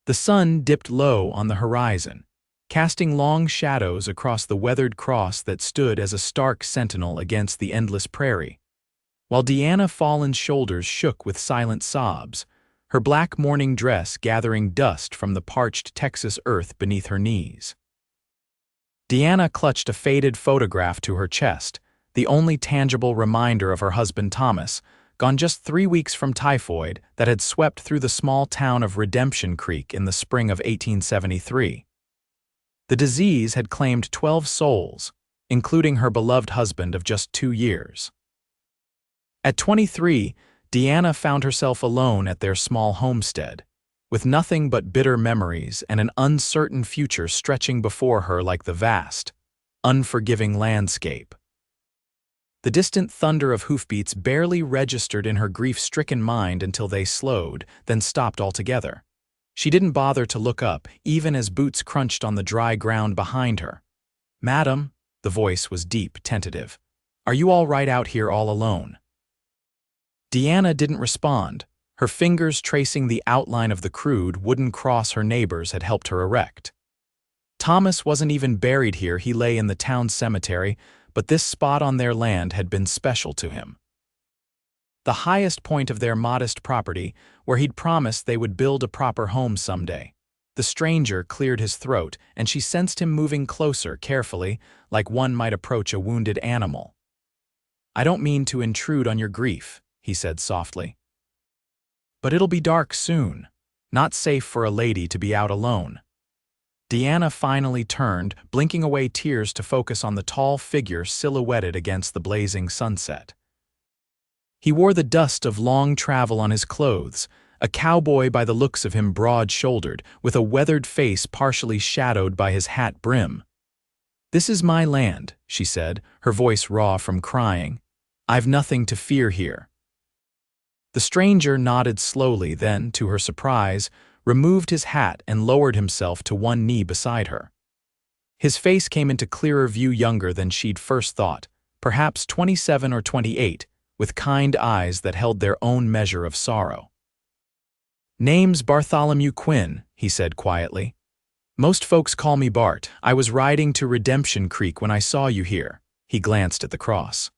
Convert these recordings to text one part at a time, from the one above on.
The sun dipped low on the horizon, casting long shadows across the weathered cross that stood as a stark sentinel against the endless prairie. While Diana Fallon's shoulders shook with silent sobs, her black mourning dress gathering dust from the parched Texas earth beneath her knees. Diana clutched a faded photograph to her chest, the only tangible reminder of her husband Thomas, gone just 3 weeks from typhoid that had swept through the small town of Redemption Creek in the spring of 1873. The disease had claimed 12 souls, including her beloved husband of just 2 years. At 23, Diana found herself alone at their small homestead, with nothing but bitter memories and an uncertain future stretching before her like the vast, unforgiving landscape. The distant thunder of hoofbeats barely registered in her grief-stricken mind until they slowed, then stopped altogether. She didn't bother to look up, even as boots crunched on the dry ground behind her. "Madam," the voice was deep, tentative, "are you all right out here all alone?" Diana didn't respond. Her fingers tracing the outline of the crude wooden cross her neighbors had helped her erect. Thomas wasn't even buried here, he lay in the town cemetery, but this spot on their land had been special to him. The highest point of their modest property, where he'd promised they would build a proper home someday. The stranger cleared his throat, and she sensed him moving closer, carefully, like one might approach a wounded animal. "I don't mean to intrude on your grief," he said softly. "But it'll be dark soon. Not safe for a lady to be out alone." Diana finally turned, blinking away tears to focus on the tall figure silhouetted against the blazing sunset. He wore the dust of long travel on his clothes, a cowboy by the looks of him, broad-shouldered, with a weathered face partially shadowed by his hat brim. "This is my land," she said, her voice raw from crying. "I've nothing to fear here." The stranger nodded slowly, then, to her surprise, removed his hat and lowered himself to one knee beside her. His face came into clearer view, younger than she'd first thought, perhaps 27 or 28, with kind eyes that held their own measure of sorrow. "Name's Bartholomew Quinn," he said quietly. "Most folks call me Bart. I was riding to Redemption Creek when I saw you here." He glanced at the cross.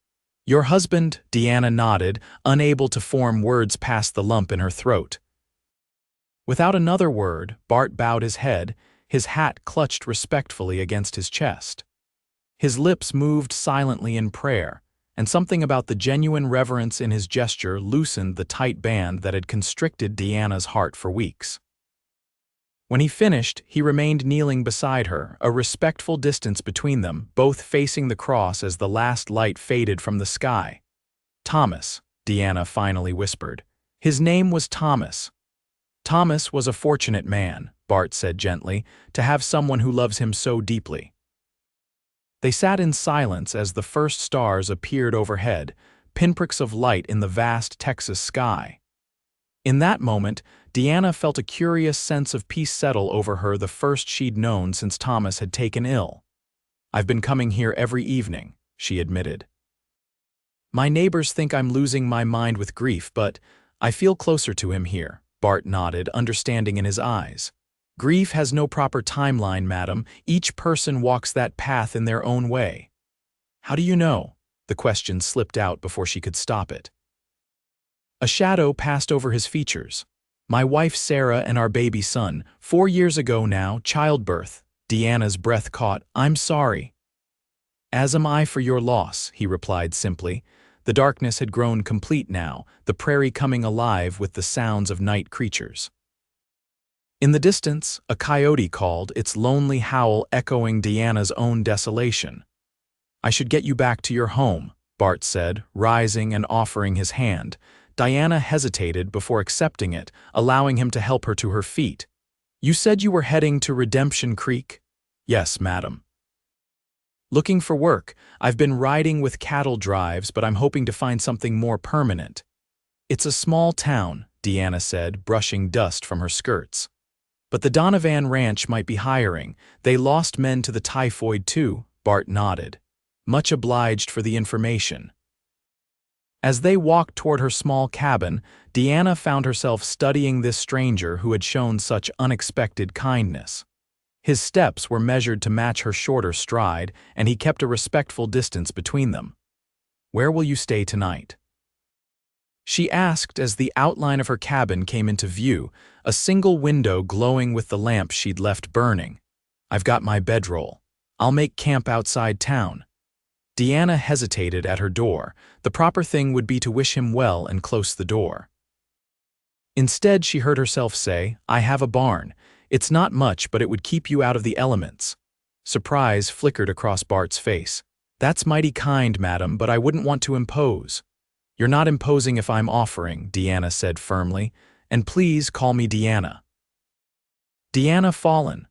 "Your husband," Diana nodded, unable to form words past the lump in her throat. Without another word, Bart bowed his head, his hat clutched respectfully against his chest. His lips moved silently in prayer, and something about the genuine reverence in his gesture loosened the tight band that had constricted Diana's heart for weeks. When he finished, he remained kneeling beside her, a respectful distance between them, both facing the cross as the last light faded from the sky. "Thomas," Diana finally whispered. "His name was Thomas." "Thomas was a fortunate man," Bart said gently, "to have someone who loves him so deeply." They sat in silence as the first stars appeared overhead, pinpricks of light in the vast Texas sky. In that moment, Diana felt a curious sense of peace settle over her, the first she'd known since Thomas had taken ill. "I've been coming here every evening," she admitted. "My neighbors think I'm losing my mind with grief, but I feel closer to him here," Bart nodded, understanding in his eyes. "Grief has no proper timeline, madam. Each person walks that path in their own way." "How do you know?" The question slipped out before she could stop it. A shadow passed over his features. "My wife Sarah and our baby son, 4 years ago now, childbirth." Diana's breath caught. "I'm sorry." "As am I for your loss," he replied simply. The darkness had grown complete now, the prairie coming alive with the sounds of night creatures. In the distance, a coyote called, its lonely howl echoing Diana's own desolation. "I should get you back to your home," Bart said, rising and offering his hand. Diana hesitated before accepting it, allowing him to help her to her feet. "You said you were heading to Redemption Creek?" "Yes, madam." "Looking for work. I've been riding with cattle drives, but I'm hoping to find something more permanent." "It's a small town," Diana said, brushing dust from her skirts. "But the Donovan Ranch might be hiring. They lost men to the typhoid too." Bart nodded. "Much obliged for the information." As they walked toward her small cabin, Diana found herself studying this stranger who had shown such unexpected kindness. His steps were measured to match her shorter stride, and he kept a respectful distance between them. "Where will you stay tonight?" she asked as the outline of her cabin came into view, a single window glowing with the lamp she'd left burning. "I've got my bedroll. I'll make camp outside town." Diana hesitated at her door. The proper thing would be to wish him well and close the door. Instead, she heard herself say, "I have a barn. It's not much, but it would keep you out of the elements." Surprise flickered across Bart's face. "That's mighty kind, madam, but I wouldn't want to impose." "You're not imposing if I'm offering," Diana said firmly, "and please call me Diana." "Diana Fallon."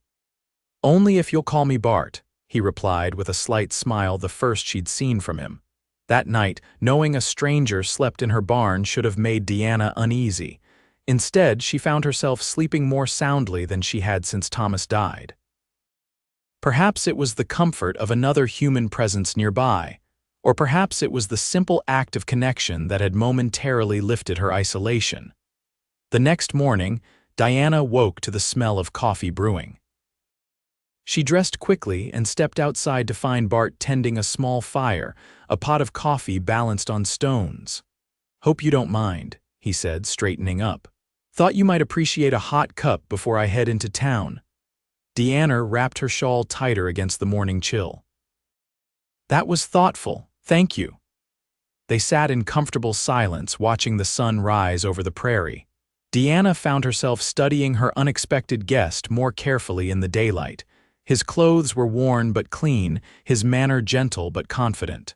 "Only if you'll call me Bart," he replied with a slight smile, the first she'd seen from him. That night, knowing a stranger slept in her barn should have made Diana uneasy. Instead, she found herself sleeping more soundly than she had since Thomas died. Perhaps it was the comfort of another human presence nearby, or perhaps it was the simple act of connection that had momentarily lifted her isolation. The next morning, Diana woke to the smell of coffee brewing. She dressed quickly and stepped outside to find Bart tending a small fire, a pot of coffee balanced on stones. "Hope you don't mind," he said, straightening up. "Thought you might appreciate a hot cup before I head into town." Diana wrapped her shawl tighter against the morning chill. "That was thoughtful, thank you." They sat in comfortable silence, watching the sun rise over the prairie. Diana found herself studying her unexpected guest more carefully in the daylight. His clothes were worn but clean, his manner gentle but confident.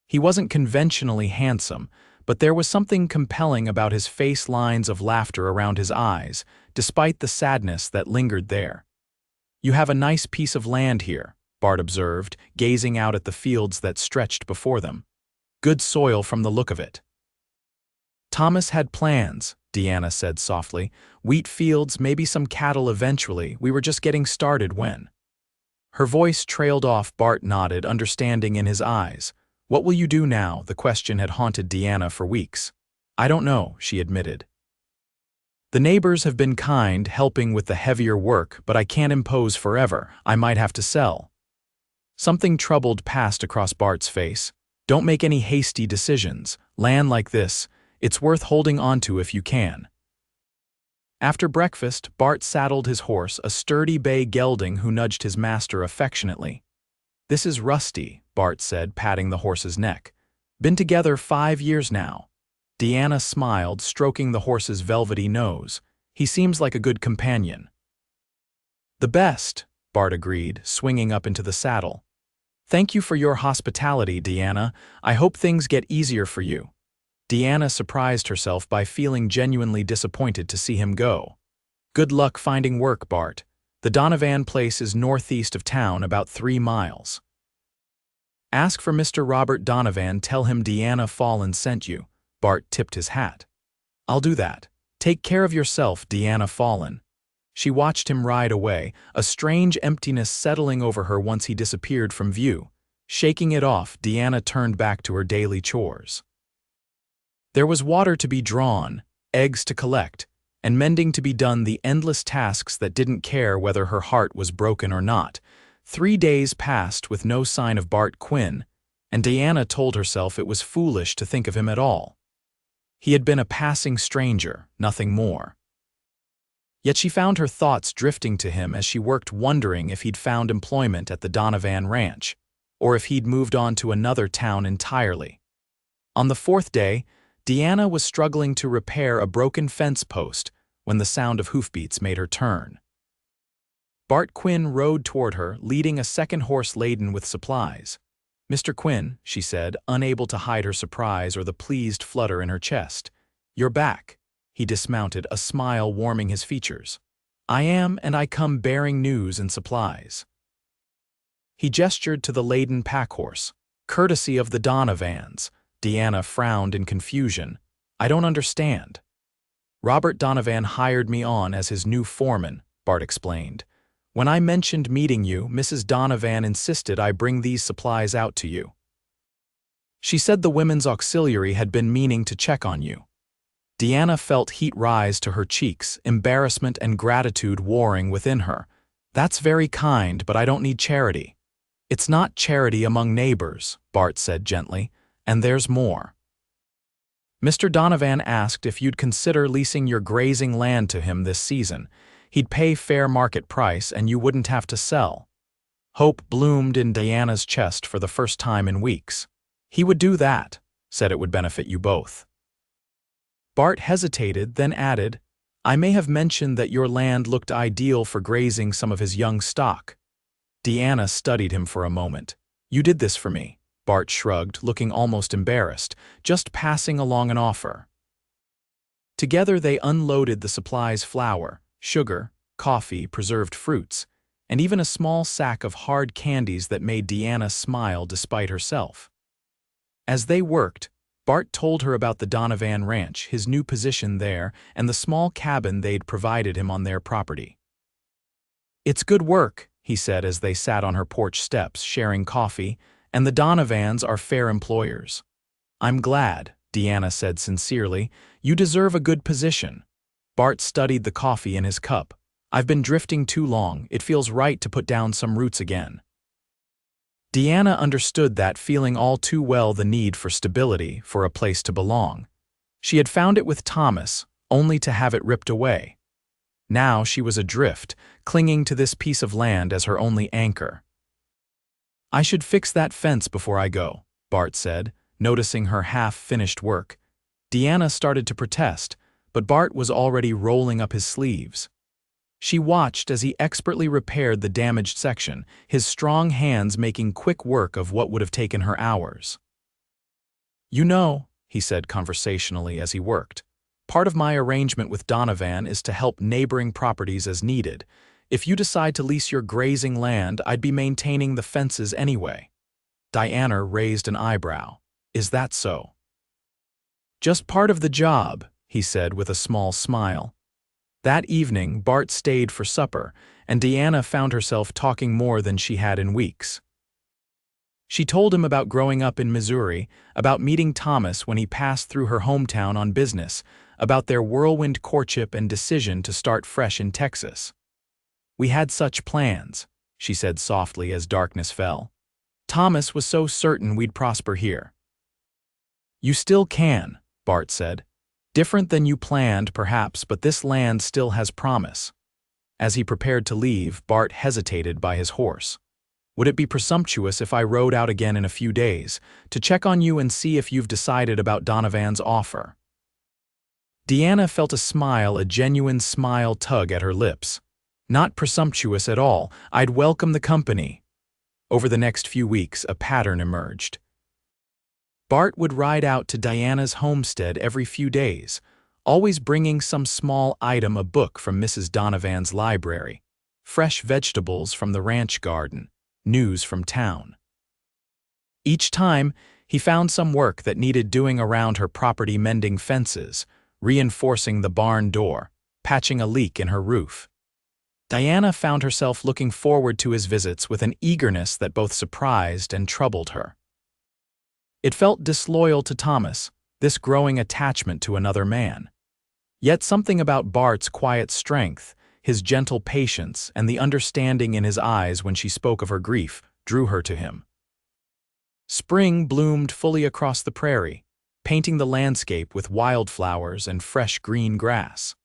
He wasn't conventionally handsome, but there was something compelling about his face, lines of laughter around his eyes, despite the sadness that lingered there. "You have a nice piece of land here," Bart observed, gazing out at the fields that stretched before them. "Good soil from the look of it." "Thomas had plans," Diana said softly. "Wheat fields, maybe some cattle eventually. We were just getting started when." Her voice trailed off. Bart nodded, understanding in his eyes. "What will you do now?" The question had haunted Diana for weeks. "I don't know," she admitted. "The neighbors have been kind, helping with the heavier work, but I can't impose forever. I might have to sell." Something troubled passed across Bart's face. "Don't make any hasty decisions. Land like this, it's worth holding onto if you can." After breakfast, Bart saddled his horse, a sturdy bay gelding who nudged his master affectionately. "This is Rusty," Bart said, patting the horse's neck. "Been together 5 years now." Diana smiled, stroking the horse's velvety nose. "He seems like a good companion." "The best," Bart agreed, swinging up into the saddle. "Thank you for your hospitality, Diana. I hope things get easier for you." Diana surprised herself by feeling genuinely disappointed to see him go. "Good luck finding work, Bart. The Donovan place is northeast of town, about 3 miles. Ask for Mr. Robert Donovan, tell him Diana Fallon sent you." Bart tipped his hat. "I'll do that. Take care of yourself, Diana Fallon." She watched him ride away, a strange emptiness settling over her once he disappeared from view. Shaking it off, Diana turned back to her daily chores. There was water to be drawn, eggs to collect, and mending to be done, the endless tasks that didn't care whether her heart was broken or not. 3 days passed with no sign of Bart Quinn, and Diana told herself it was foolish to think of him at all. He had been a passing stranger, nothing more. Yet she found her thoughts drifting to him as she worked, wondering if he'd found employment at the Donovan ranch, or if he'd moved on to another town entirely. On the 4th day, Diana was struggling to repair a broken fence post when the sound of hoofbeats made her turn. Bart Quinn rode toward her, leading a second horse laden with supplies. "Mr. Quinn," she said, unable to hide her surprise or the pleased flutter in her chest. "You're back." He dismounted, a smile warming his features. "I am, and I come bearing news and supplies." He gestured to the laden packhorse. "Courtesy of the Donovans." Diana frowned in confusion. "I don't understand." "Robert Donovan hired me on as his new foreman," Bart explained. "When I mentioned meeting you, Mrs. Donovan insisted I bring these supplies out to you." She said the women's auxiliary had been meaning to check on you. Diana felt heat rise to her cheeks, embarrassment and gratitude warring within her. That's very kind, but I don't need charity. It's not charity among neighbors, Bart said gently, and there's more. Mr. Donovan asked if you'd consider leasing your grazing land to him this season. He'd pay fair market price and you wouldn't have to sell. Hope bloomed in Diana's chest for the first time in weeks. He would do that, said it would benefit you both. Bart hesitated, then added, I may have mentioned that your land looked ideal for grazing some of his young stock. Diana studied him for a moment. You did this for me, Bart shrugged, looking almost embarrassed, just passing along an offer. Together they unloaded the supplies: flour, sugar, coffee, preserved fruits, and even a small sack of hard candies that made Diana smile despite herself. As they worked, Bart told her about the Donovan ranch, his new position there, and the small cabin they'd provided him on their property. It's good work, he said as they sat on her porch steps sharing coffee, and the Donovans are fair employers. I'm glad, Diana said sincerely. You deserve a good position. Bart studied the coffee in his cup. I've been drifting too long. It feels right to put down some roots again. Diana understood that feeling all too well, the need for stability, for a place to belong. She had found it with Thomas, only to have it ripped away. Now she was adrift, clinging to this piece of land as her only anchor. I should fix that fence before I go, Bart said, noticing her half-finished work. Diana started to protest, but Bart was already rolling up his sleeves. She watched as he expertly repaired the damaged section, his strong hands making quick work of what would have taken her hours. You know, he said conversationally as he worked, part of my arrangement with Donovan is to help neighboring properties as needed. If you decide to lease your grazing land, I'd be maintaining the fences anyway. Diana raised an eyebrow. Is that so? Just part of the job, he said with a small smile. That evening, Bart stayed for supper, and Diana found herself talking more than she had in weeks. She told him about growing up in Missouri, about meeting Thomas when he passed through her hometown on business, about their whirlwind courtship and decision to start fresh in Texas. We had such plans, she said softly as darkness fell. Thomas was so certain we'd prosper here. You still can, Bart said. Different than you planned, perhaps, but this land still has promise. As he prepared to leave, Bart hesitated by his horse. Would it be presumptuous if I rode out again in a few days, to check on you and see if you've decided about Donovan's offer? Diana felt a smile, a genuine smile tug at her lips. Not presumptuous at all. I'd welcome the company. Over the next few weeks, a pattern emerged. Bart would ride out to Diana's homestead every few days, always bringing some small item, a book from Mrs. Donovan's library, fresh vegetables from the ranch garden, news from town. Each time, he found some work that needed doing around her property, mending fences, reinforcing the barn door, patching a leak in her roof. Diana found herself looking forward to his visits with an eagerness that both surprised and troubled her. It felt disloyal to Thomas, this growing attachment to another man. Yet something about Bart's quiet strength, his gentle patience, and the understanding in his eyes when she spoke of her grief drew her to him. Spring bloomed fully across the prairie, painting the landscape with wildflowers and fresh green grass.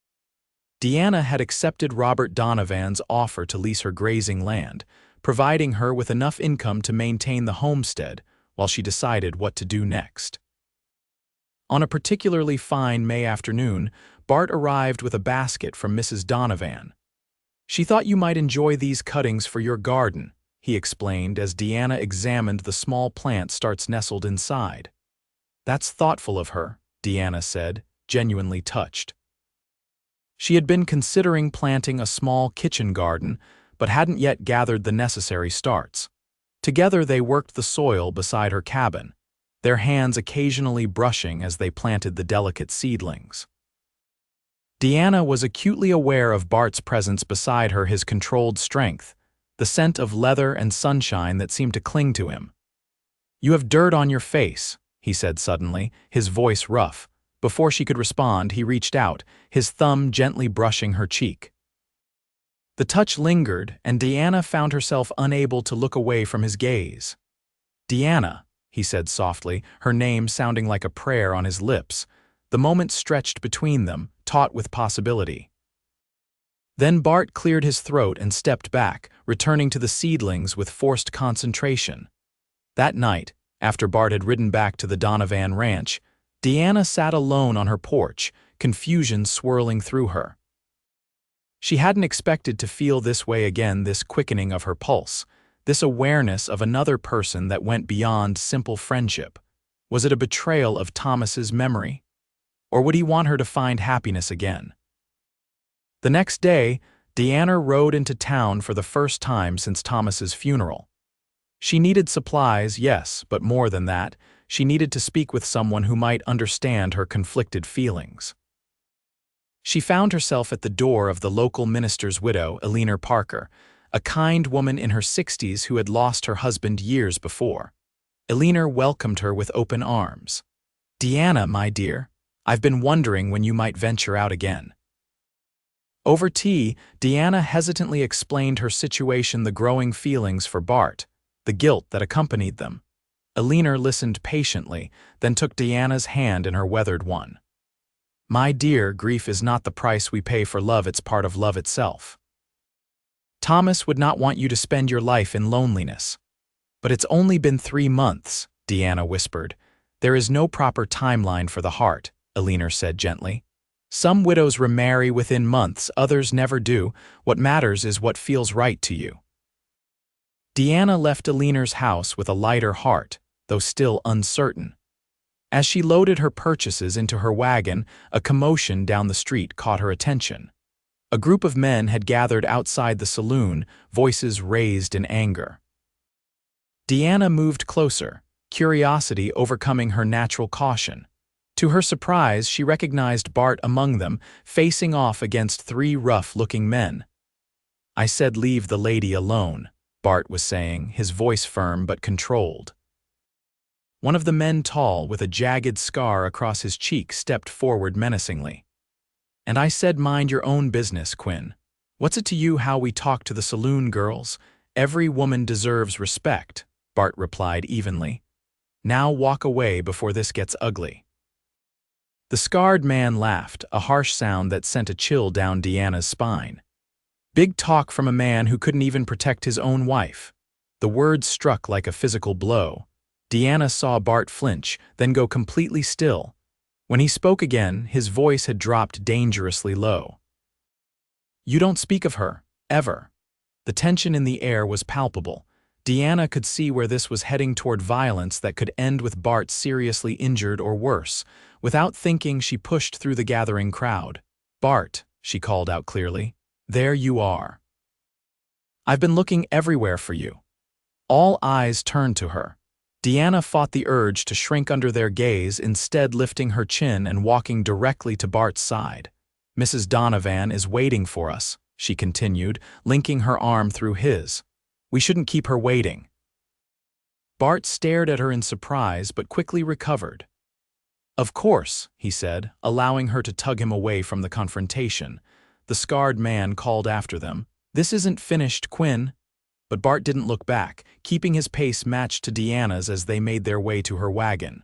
Diana had accepted Robert Donovan's offer to lease her grazing land, providing her with enough income to maintain the homestead while she decided what to do next. On a particularly fine May afternoon, Bart arrived with a basket from Mrs. Donovan. She thought you might enjoy these cuttings for your garden, he explained as Diana examined the small plant starts nestled inside. That's thoughtful of her, Diana said, genuinely touched. She had been considering planting a small kitchen garden, but hadn't yet gathered the necessary starts. Together they worked the soil beside her cabin, their hands occasionally brushing as they planted the delicate seedlings. Diana was acutely aware of Bart's presence beside her, his controlled strength, the scent of leather and sunshine that seemed to cling to him. You have dirt on your face, he said suddenly, his voice rough. Before she could respond, he reached out, his thumb gently brushing her cheek. The touch lingered, and Diana found herself unable to look away from his gaze. "Diana," he said softly, her name sounding like a prayer on his lips. The moment stretched between them, taut with possibility. Then Bart cleared his throat and stepped back, returning to the seedlings with forced concentration. That night, after Bart had ridden back to the Donovan ranch, Diana sat alone on her porch, confusion swirling through her. She hadn't expected to feel this way again, this quickening of her pulse, this awareness of another person that went beyond simple friendship. Was it a betrayal of Thomas's memory? Or would he want her to find happiness again? The next day, Diana rode into town for the first time since Thomas's funeral. She needed supplies, yes, but more than that, she needed to speak with someone who might understand her conflicted feelings. She found herself at the door of the local minister's widow, Eleanor Parker, a kind woman in her 60s who had lost her husband years before. Eleanor welcomed her with open arms. "Diana, my dear, I've been wondering when you might venture out again." Over tea, Diana hesitantly explained her situation, the growing feelings for Bart, the guilt that accompanied them. Eleanor listened patiently, then took Diana's hand in her weathered one. "My dear, grief is not the price we pay for love, it's part of love itself. Thomas would not want you to spend your life in loneliness. But it's only been 3 months, Diana whispered. There is no proper timeline for the heart, Eleanor said gently. Some widows remarry within months, others never do. What matters is what feels right to you. Diana left Eleanor's house with a lighter heart, though still uncertain. As she loaded her purchases into her wagon, a commotion down the street caught her attention. A group of men had gathered outside the saloon, voices raised in anger. Diana moved closer, curiosity overcoming her natural caution. To her surprise, she recognized Bart among them, facing off against 3 rough-looking men. "I said leave the lady alone," Bart was saying, his voice firm but controlled. One of the men, tall, with a jagged scar across his cheek, stepped forward menacingly. "And I said mind your own business, Quinn. What's it to you how we talk to the saloon girls? Every woman deserves respect," Bart replied evenly. "Now walk away before this gets ugly." The scarred man laughed, a harsh sound that sent a chill down Diana's spine. Big talk from a man who couldn't even protect his own wife. The words struck like a physical blow. Diana saw Bart flinch, then go completely still. When he spoke again, his voice had dropped dangerously low. "You don't speak of her, ever." The tension in the air was palpable. Diana could see where this was heading toward violence that could end with Bart seriously injured or worse. Without thinking, she pushed through the gathering crowd. "Bart," she called out clearly, "there you are. I've been looking everywhere for you." All eyes turned to her. Diana fought the urge to shrink under their gaze, instead lifting her chin and walking directly to Bart's side. "Mrs. Donovan is waiting for us," she continued, linking her arm through his. "We shouldn't keep her waiting." Bart stared at her in surprise but quickly recovered. "Of course," he said, allowing her to tug him away from the confrontation. The scarred man called after them, "This isn't finished, Quinn." But Bart didn't look back, keeping his pace matched to Diana's as they made their way to her wagon.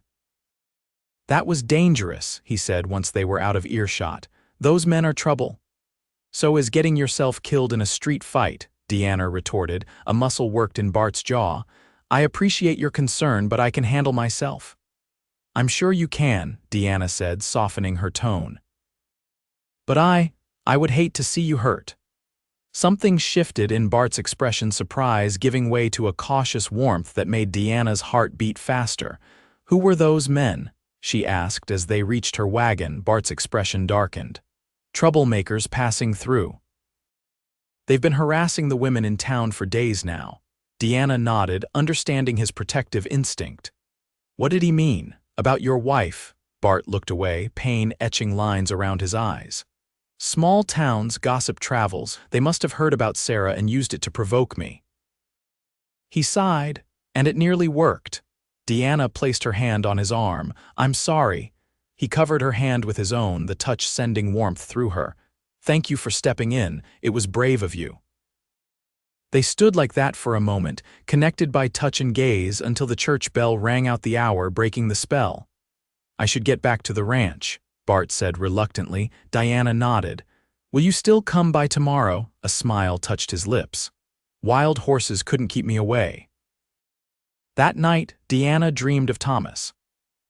"That was dangerous," he said once they were out of earshot. "Those men are trouble." "So is getting yourself killed in a street fight," Diana retorted, a muscle worked in Bart's jaw. "I appreciate your concern, but I can handle myself." "I'm sure you can," Diana said, softening her tone. "But I would hate to see you hurt." Something shifted in Bart's expression, surprise giving way to a cautious warmth that made Diana's heart beat faster. "Who were those men?" she asked as they reached her wagon. Bart's expression darkened. "Troublemakers passing through. They've been harassing the women in town for days now." Diana nodded, understanding his protective instinct. "What did he mean? About your wife?" Bart looked away, pain etching lines around his eyes. "Small towns, gossip travels. They must have heard about Sarah and used it to provoke me." He sighed, and it nearly worked. Deanna placed her hand on his arm. "I'm sorry." He covered her hand with his own, the touch sending warmth through her. "Thank you for stepping in. It was brave of you." They stood like that for a moment, connected by touch and gaze until the church bell rang out the hour, breaking the spell. "I should get back to the ranch," Bart said reluctantly. Diana nodded. "Will you still come by tomorrow?" A smile touched his lips. "Wild horses couldn't keep me away." That night, Deanna dreamed of Thomas.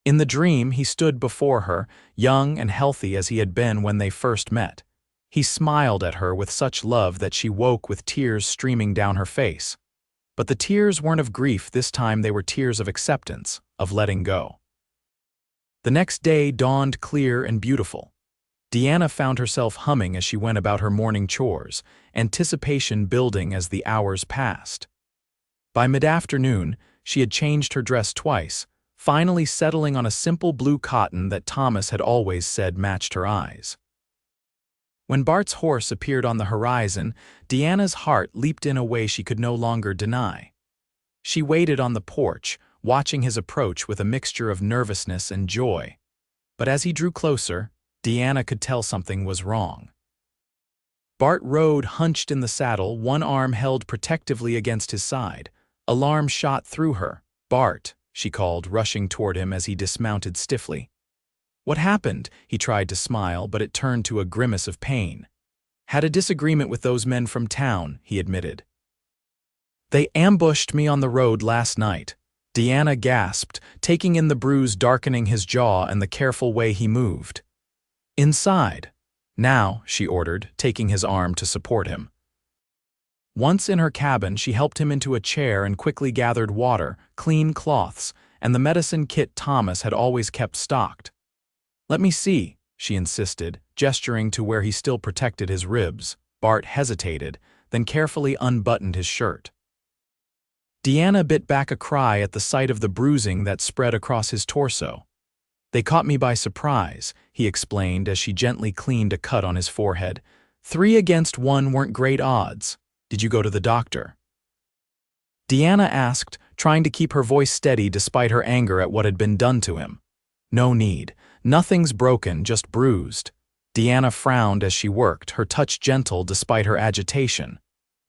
In the dream, he stood before her, young and healthy as he had been when they first met. He smiled at her with such love that she woke with tears streaming down her face. But the tears weren't of grief this time, they were tears of acceptance, of letting go. The next day dawned clear and beautiful. Deanna found herself humming as she went about her morning chores, anticipation building as the hours passed. By mid-afternoon, she had changed her dress twice, finally settling on a simple blue cotton that Thomas had always said matched her eyes. When Bart's horse appeared on the horizon, Deanna's heart leaped in a way she could no longer deny. She waited on the porch, watching his approach with a mixture of nervousness and joy. But as he drew closer, Deanna could tell something was wrong. Bart rode hunched in the saddle, one arm held protectively against his side. Alarm shot through her. "Bart," she called, rushing toward him as he dismounted stiffly. "What happened?" He tried to smile, but it turned to a grimace of pain. "Had a disagreement with those men from town," he admitted. "They ambushed me on the road last night." Deanna gasped, taking in the bruise darkening his jaw and the careful way he moved. "Inside. Now," she ordered, taking his arm to support him. Once in her cabin, she helped him into a chair and quickly gathered water, clean cloths, and the medicine kit Thomas had always kept stocked. "Let me see," she insisted, gesturing to where he still protected his ribs. Bart hesitated, then carefully unbuttoned his shirt. Deanna bit back a cry at the sight of the bruising that spread across his torso. "They caught me by surprise," he explained as she gently cleaned a cut on his forehead. 3 against 1 weren't great odds. Did you go to the doctor?" Deanna asked, trying to keep her voice steady despite her anger at what had been done to him. "No need. Nothing's broken, just bruised." Deanna frowned as she worked, her touch gentle despite her agitation.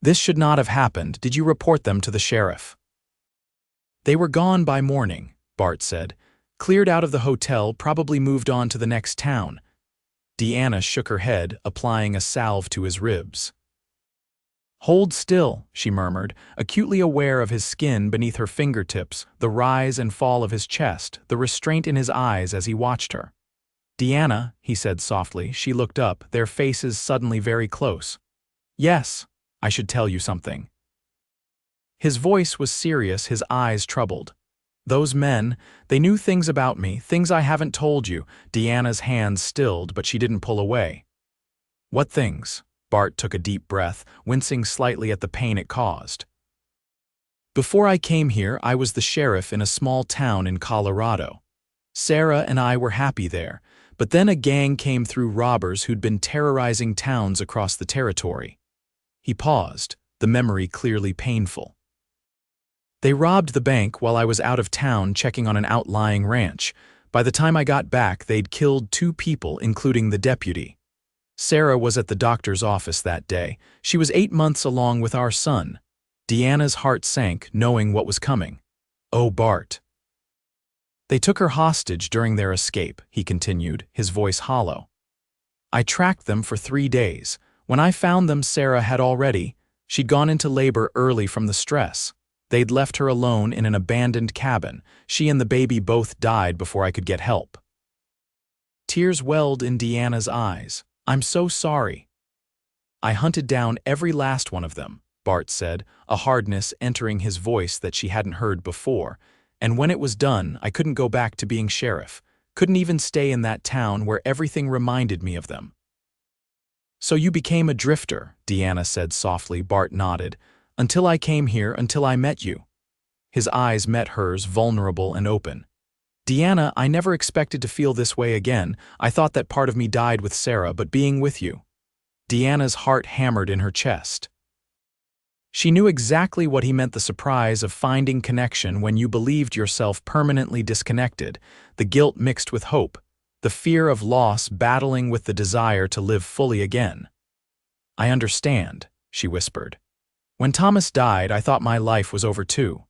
"This should not have happened. Did you report them to the sheriff?" "They were gone by morning," Bart said. "Cleared out of the hotel, probably moved on to the next town." Deanna shook her head, applying a salve to his ribs. "Hold still," she murmured, acutely aware of his skin beneath her fingertips, the rise and fall of his chest, the restraint in his eyes as he watched her. "Deanna," he said softly. She looked up, their faces suddenly very close. "Yes, I should tell you something." His voice was serious, his eyes troubled. "Those men, they knew things about me, things I haven't told you." Deanna's hands stilled, but she didn't pull away. "What things?" Bart took a deep breath, wincing slightly at the pain it caused. "Before I came here, I was the sheriff in a small town in Colorado. Sarah and I were happy there, but then a gang came through, robbers who'd been terrorizing towns across the territory." He paused, the memory clearly painful. "They robbed the bank while I was out of town checking on an outlying ranch. By the time I got back, they'd killed 2 people, including the deputy. Sarah was at the doctor's office that day. She was 8 months along with our son." Deanna's heart sank, knowing what was coming. "Oh, Bart." "They took her hostage during their escape," he continued, his voice hollow. "I tracked them for 3 days. When I found them, Sarah had she'd gone into labor early from the stress. They'd left her alone in an abandoned cabin. She and the baby both died before I could get help." Tears welled in Deanna's eyes. "I'm so sorry." "I hunted down every last one of them," Bart said, a hardness entering his voice that she hadn't heard before. "And when it was done, I couldn't go back to being sheriff. Couldn't even stay in that town where everything reminded me of them." "So you became a drifter," Deanna said softly. Bart nodded. "Until I came here, until I met you." His eyes met hers, vulnerable and open. "Deanna, I never expected to feel this way again. I thought that part of me died with Sarah, but being with you." Deanna's heart hammered in her chest. She knew exactly what he meant: the surprise of finding connection when you believed yourself permanently disconnected, the guilt mixed with hope, the fear of loss battling with the desire to live fully again. "I understand," she whispered. "When Thomas died, I thought my life was over too.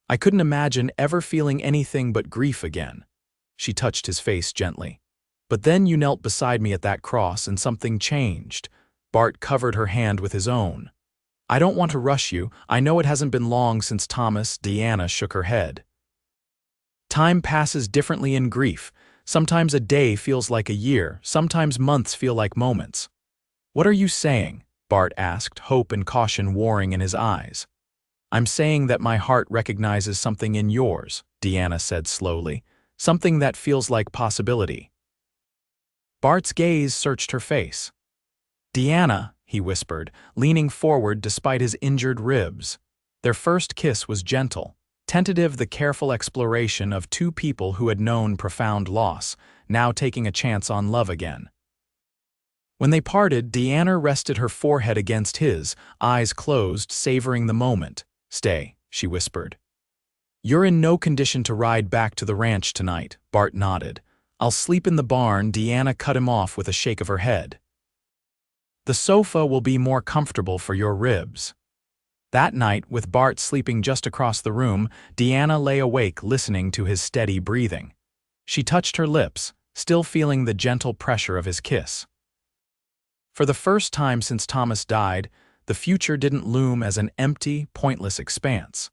I couldn't imagine ever feeling anything but grief again." She touched his face gently. "But then you knelt beside me at that cross and something changed." Bart covered her hand with his own. "I don't want to rush you. I know it hasn't been long since Thomas." Diana shook her head. "Time passes differently in grief. Sometimes a day feels like a year, sometimes months feel like moments." "What are you saying?" Bart asked, hope and caution warring in his eyes. "I'm saying that my heart recognizes something in yours," Diana said slowly, "something that feels like possibility." Bart's gaze searched her face. "Diana," he whispered, leaning forward despite his injured ribs. Their first kiss was gentle, tentative, the careful exploration of two people who had known profound loss, now taking a chance on love again. When they parted, Diana rested her forehead against his, eyes closed, savoring the moment. "Stay," she whispered. "You're in no condition to ride back to the ranch tonight," Bart nodded. "I'll sleep in the barn." Diana cut him off with a shake of her head. "The sofa will be more comfortable for your ribs." That night, with Bart sleeping just across the room, Diana lay awake listening to his steady breathing. She touched her lips, still feeling the gentle pressure of his kiss. For the first time since Thomas died, the future didn't loom as an empty, pointless expanse.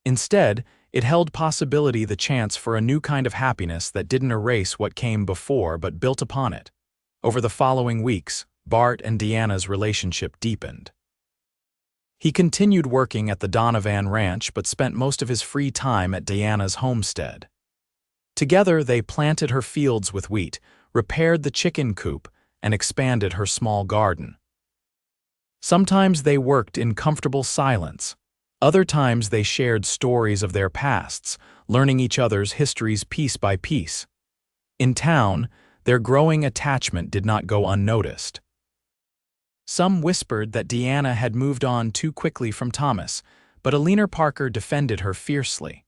Instead, it held possibility, the chance for a new kind of happiness that didn't erase what came before but built upon it. Over the following weeks, Bart and Diana's relationship deepened. He continued working at the Donovan Ranch but spent most of his free time at Diana's homestead. Together, they planted her fields with wheat, repaired the chicken coop, and expanded her small garden. Sometimes they worked in comfortable silence. Other times they shared stories of their pasts, learning each other's histories piece by piece. In town, their growing attachment did not go unnoticed. Some whispered that Diana had moved on too quickly from Thomas, but Alina Parker defended her fiercely.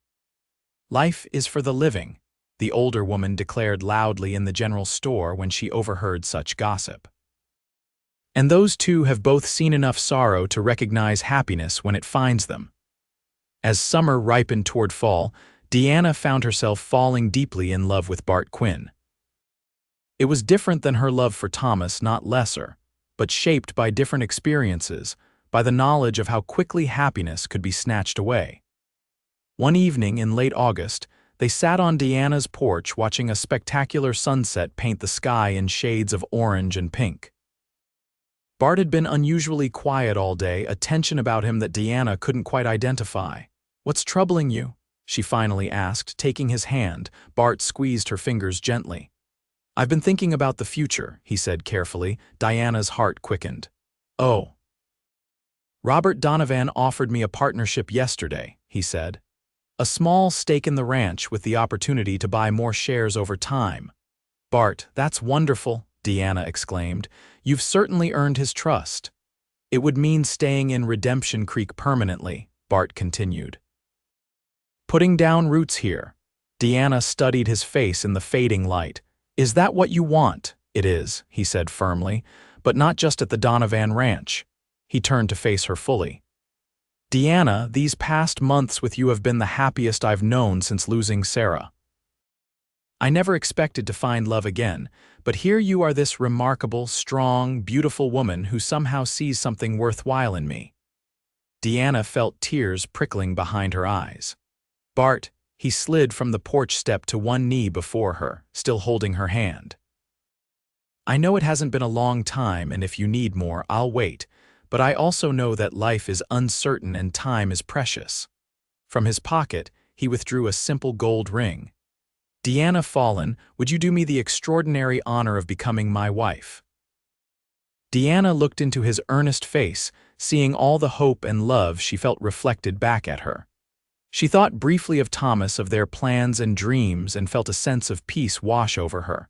"Life is for the living," the older woman declared loudly in the general store when she overheard such gossip. "And those two have both seen enough sorrow to recognize happiness when it finds them." As summer ripened toward fall, Diana found herself falling deeply in love with Bart Quinn. It was different than her love for Thomas, not lesser, but shaped by different experiences, by the knowledge of how quickly happiness could be snatched away. One evening in late August, they sat on Diana's porch watching a spectacular sunset paint the sky in shades of orange and pink. Bart had been unusually quiet all day, a tension about him that Diana couldn't quite identify. "What's troubling you?" she finally asked, taking his hand. Bart squeezed her fingers gently. "I've been thinking about the future," he said carefully. Diana's heart quickened. "Oh." "Robert Donovan offered me a partnership yesterday," he said. "A small stake in the ranch with the opportunity to buy more shares over time." "Bart, that's wonderful," Diana exclaimed. "You've certainly earned his trust." "It would mean staying in Redemption Creek permanently," Bart continued. "Putting down roots here." Diana studied his face in the fading light. "Is that what you want?" "It is," he said firmly, "but not just at the Donovan Ranch." He turned to face her fully. "Diana, these past months with you have been the happiest I've known since losing Sarah. I never expected to find love again, but here you are, this remarkable, strong, beautiful woman who somehow sees something worthwhile in me." Diana felt tears prickling behind her eyes. "Bart," he slid from the porch step to one knee before her, still holding her hand. "I know it hasn't been a long time, and if you need more, I'll wait, but I also know that life is uncertain and time is precious." From his pocket, he withdrew a simple gold ring. "Diana Fallon, would you do me the extraordinary honor of becoming my wife?" Diana looked into his earnest face, seeing all the hope and love she felt reflected back at her. She thought briefly of Thomas, of their plans and dreams, and felt a sense of peace wash over her.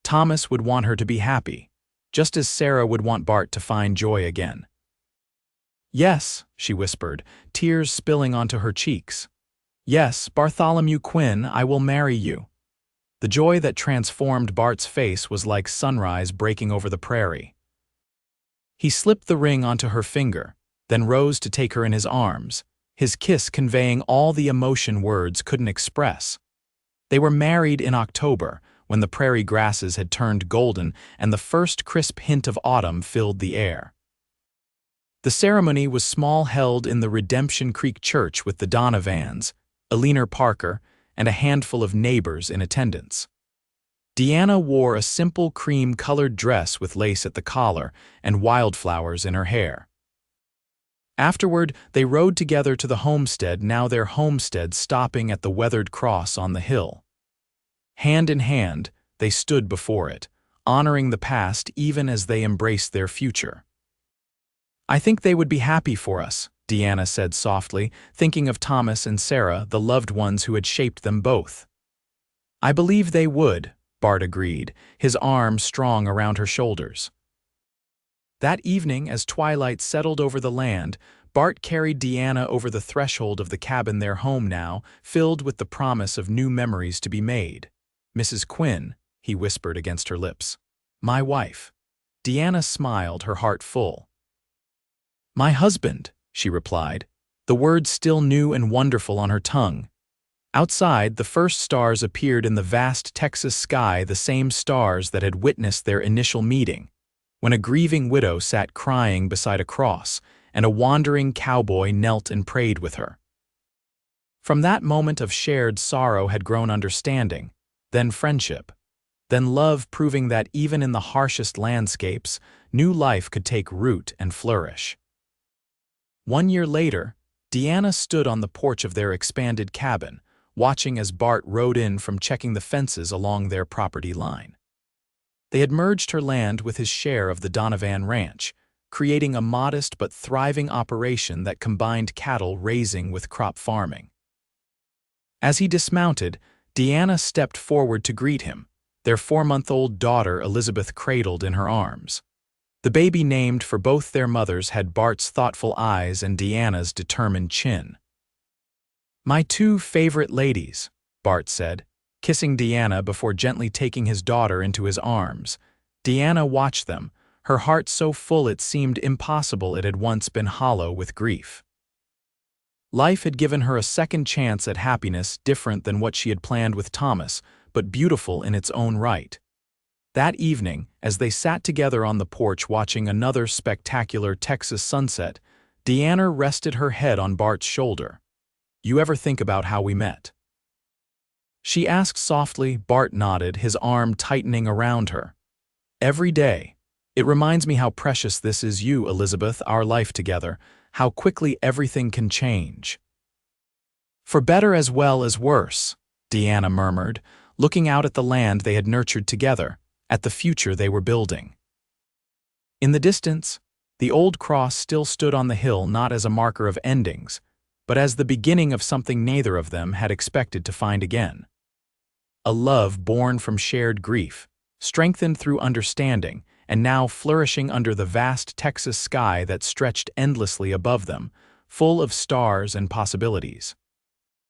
Thomas would want her to be happy, just as Sarah would want Bart to find joy again. Yes, she whispered, tears spilling onto her cheeks. Yes, Bartholomew Quinn, I will marry you. The joy that transformed Bart's face was like sunrise breaking over the prairie. He slipped the ring onto her finger, then rose to take her in his arms, his kiss conveying all the emotion words couldn't express. They were married in October, when the prairie grasses had turned golden and the first crisp hint of autumn filled the air. The ceremony was held in the Redemption Creek Church with the Donovans, Eleanor Parker, and a handful of neighbors in attendance. Diana wore a simple cream-colored dress with lace at the collar and wildflowers in her hair. Afterward, they rode together to the homestead, now their homestead stopping at the weathered cross on the hill. Hand in hand, they stood before it, honoring the past even as they embraced their future. I think they would be happy for us, Diana said softly, thinking of Thomas and Sarah, the loved ones who had shaped them both. I believe they would, Bart agreed, his arm strong around her shoulders. That evening, as twilight settled over the land, Bart carried Diana over the threshold of the cabin, their home now, filled with the promise of new memories to be made. Mrs. Quinn, he whispered against her lips. My wife. Diana smiled, her heart full. My husband, she replied, the words still new and wonderful on her tongue. Outside, the first stars appeared in the vast Texas sky, the same stars that had witnessed their initial meeting, when a grieving widow sat crying beside a cross, and a wandering cowboy knelt and prayed with her. From that moment of shared sorrow had grown understanding, then friendship, then love, proving that even in the harshest landscapes, new life could take root and flourish. 1 year later, Diana stood on the porch of their expanded cabin, watching as Bart rode in from checking the fences along their property line. They had merged her land with his share of the Donovan Ranch, creating a modest but thriving operation that combined cattle raising with crop farming. As he dismounted, Diana stepped forward to greet him, their 4-month-old daughter Elizabeth cradled in her arms. The baby named for both their mothers had Bart's thoughtful eyes and Diana's determined chin. My two favorite ladies, Bart said, kissing Diana before gently taking his daughter into his arms. Diana watched them, her heart so full it seemed impossible it had once been hollow with grief. Life had given her a second chance at happiness different than what she had planned with Thomas, but beautiful in its own right. That evening, as they sat together on the porch watching another spectacular Texas sunset, Diana rested her head on Bart's shoulder. You ever think about how we met? She asked softly. Bart nodded, his arm tightening around her. Every day. It reminds me how precious this is, you, Elizabeth, our life together, how quickly everything can change. For better as well as worse, Diana murmured, looking out at the land they had nurtured together, at the future they were building. In the distance, the old cross still stood on the hill, not as a marker of endings, but as the beginning of something neither of them had expected to find again. A love born from shared grief, strengthened through understanding, and now flourishing under the vast Texas sky that stretched endlessly above them, full of stars and possibilities.